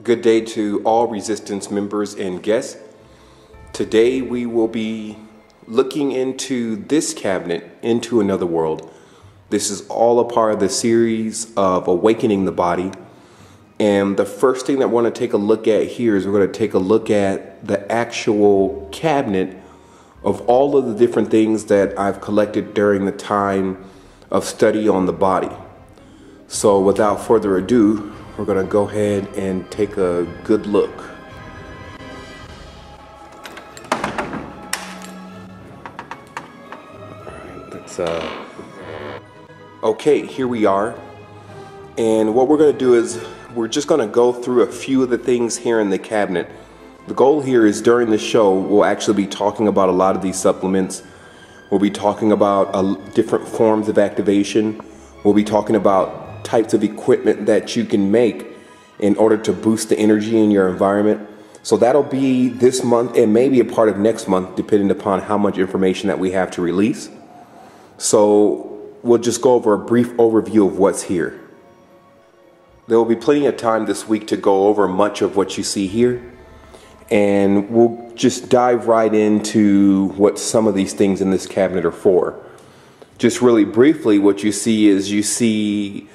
Good day to all Resistance members and guests. Today we will be looking into this cabinet, Into Another World. This is all a part of the series of Awakening the Body. And the first thing that I want to take a look at here is we're going to take a look at the actual cabinet of all of the different things that I've collected during the time of study on the body. So without further ado, we're going to go ahead and take a good look. Okay, here we are. And what we're going to do is we're just going to go through a few of the things here in the cabinet. The goal here is during the show, we'll actually be talking about a lot of these supplements. We'll be talking about different forms of activation. We'll be talking about types of equipment that you can make in order to boost the energy in your environment. So that'll be this month and maybe a part of next month, depending upon how much information that we have to release. So we'll just go over a brief overview of what's here. There will be plenty of time this week to go over much of what you see here, and we'll just dive right into what some of these things in this cabinet are for. Just really briefly, what you see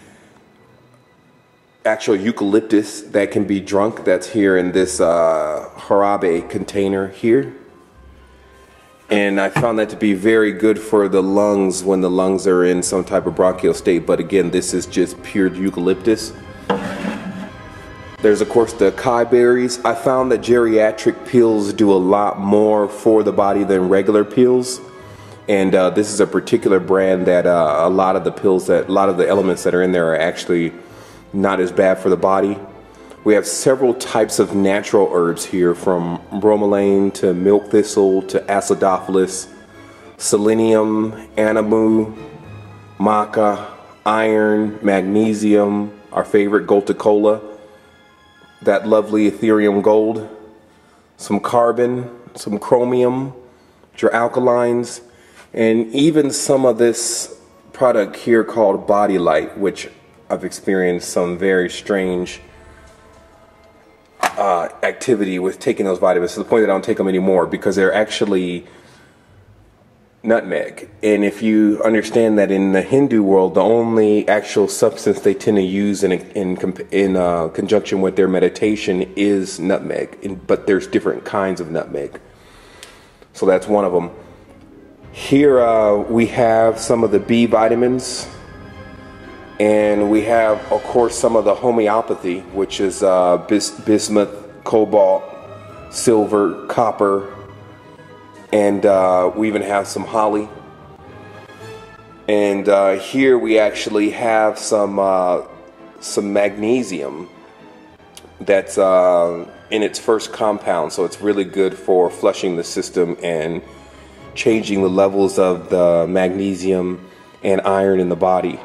actual eucalyptus that can be drunk. That's here in this jarabe container here. And I found that to be very good for the lungs when the lungs are in some type of bronchial state. But again, this is just pure eucalyptus. There's of course the acai berries. I found that geriatric pills do a lot more for the body than regular pills. And this is a particular brand that a lot of the elements that are in there are actually not as bad for the body. We have several types of natural herbs here, from bromelain to milk thistle to acidophilus, selenium, anamu, maca, iron, magnesium, our favorite gold-to-cola, that lovely ethereum gold, some carbon, some chromium, which are alkalines, and even some of this product here called Body Light, which I've experienced some very strange activity with taking those vitamins, to the point that I don't take them anymore because they're actually nutmeg. And if you understand that in the Hindu world, the only actual substance they tend to use in conjunction with their meditation is nutmeg, but there's different kinds of nutmeg. So that's one of them. Here we have some of the B vitamins. And we have, of course, some of the homeopathy, which is bismuth, cobalt, silver, copper, and we even have some holly. And here we actually have some magnesium that's in its first compound, so it's really good for flushing the system and changing the levels of the magnesium and iron in the body.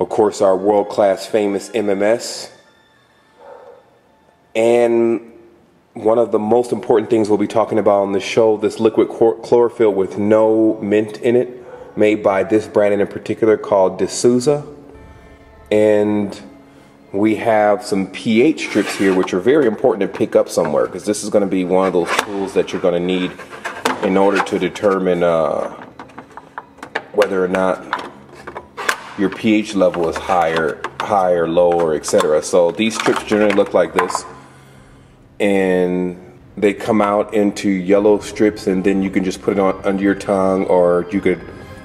Of course, our world-class famous MMS. And one of the most important things we'll be talking about on the show, this liquid chlorophyll with no mint in it, made by this brand in particular called D'Souza. And we have some pH strips here, which are very important to pick up somewhere, because this is going to be one of those tools that you're going to need in order to determine whether or not your pH level is high or low, or etc. So these strips generally look like this, and they come out into yellow strips, and then you can just put it on under your tongue, or you could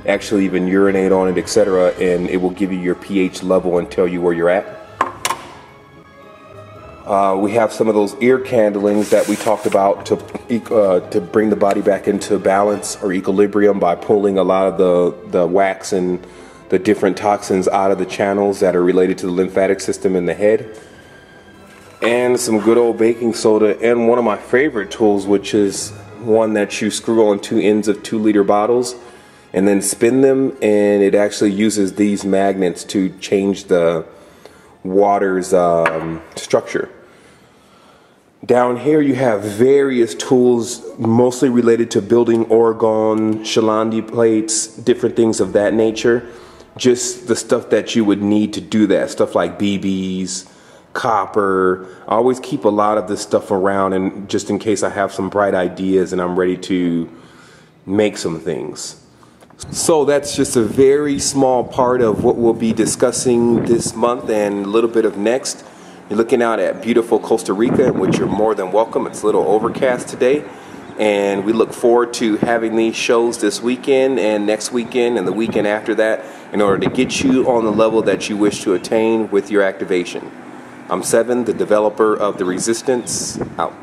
actually even urinate on it, etc., and it will give you your pH level and tell you where you're at. We have some of those ear candlings that we talked about to bring the body back into balance or equilibrium by pulling a lot of the wax and the different toxins out of the channels that are related to the lymphatic system in the head. And some good old baking soda, and one of my favorite tools, which is one that you screw on two ends of 2-liter bottles and then spin them, and it actually uses these magnets to change the water's structure. Down here you have various tools, mostly related to building orgone, Shalandi plates, different things of that nature. Just the stuff that you would need to do that. Stuff like BBs, copper. I always keep a lot of this stuff around, and just in case I have some bright ideas and I'm ready to make some things. So that's just a very small part of what we'll be discussing this month and a little bit of next. You're looking out at beautiful Costa Rica, in which you're more than welcome. It's a little overcast today, and we look forward to having these shows this weekend and next weekend and the weekend after that in order to get you on the level that you wish to attain with your activation. I'm Seven, the developer of the Resistance, out.